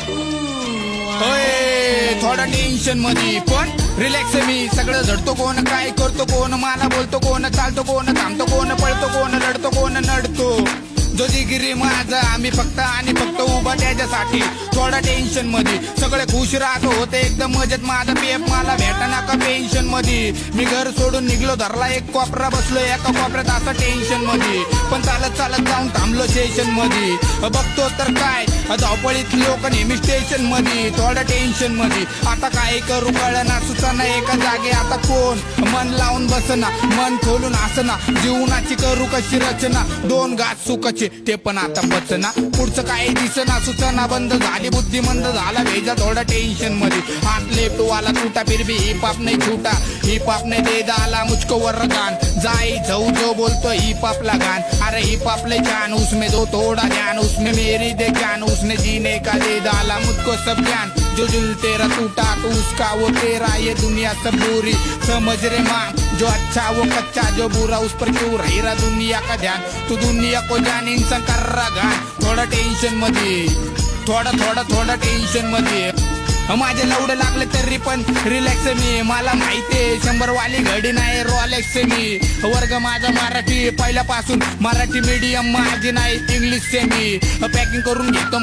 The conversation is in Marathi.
होय थोडा टेन्शन मध्ये पण रिलॅक्स मी. सगळं झडतो कोण, काय करतो कोण, मला बोलतो कोण, चालतो कोण, थांबतो कोण, पळतो कोण, लढतो कोण, नडतो जो जिगिरी माझा. आम्ही फक्त आणि फक्त उभा त्याच्यासाठी. थोडा टेन्शन मध्ये सगळे खुश राहतो, होते एकदम मजेत. माझा पीएफ मला भेटा नका पेन्शन मध्ये. मी घर सोडून निघलो, धरला एक कोपरा, बसलो एका कोपऱ्यात असं टेन्शन मध्ये. पण चालत चालत जाऊन थांबलो स्टेशन मध्ये. बघतो तर काय धावपळीत लोक नेहमी स्टेशन मध्ये. थोडा टेन्शन मध्ये आता काय करू कळना सुचना एका जागे. आता कोण मन लावून बसना, मन खोलून असना, जीवनाची करू कशी रचना. दोन घात सुखाचे ते पण आता बचना, पुढचं काही दिसना सुचना. बंद झाली बुद्धी मंद झाला भेजा. थोडा टेन्शन मध्ये हात लेफ्ट वाला टूटा, फिर भी हिप हॉप नहीं छूटा. हिप हॉप ने दे डाला मुझको वरदान. जाई जाऊ जो बोलतो हिप हॉप ला गान. अरे हिप हॉप ले जान, उसमें दो थोड़ा ध्यान, उसमें मेरी दे ज्ञान. उसने जीने का दे डाला मुझको सब ज्ञान. जो दिल तेरा टूटा तो उसका वो तेरा, ये दुनिया सब बुरी समझ रे माँ. जो अच्छा वो कच्चा, जो बुरा उस पर क्यों रही रहा दुनिया का ध्यान. तू दुनिया को जान, इंसान कर रहा गान. थोडा टेन्शन मध्ये, थोडा थोडा थोडा टेन्शन मध्ये. माझे लवडे लागले तरी पण रिलॅक्स मी. मला माहितीये 100 वाली घडी नाही रोलेक्स मी. वर्ग माझा मराठी पहिल्यापासून, मराठी मीडियम माझी नाही इंग्लिश से मी. पॅकिंग करून घेतो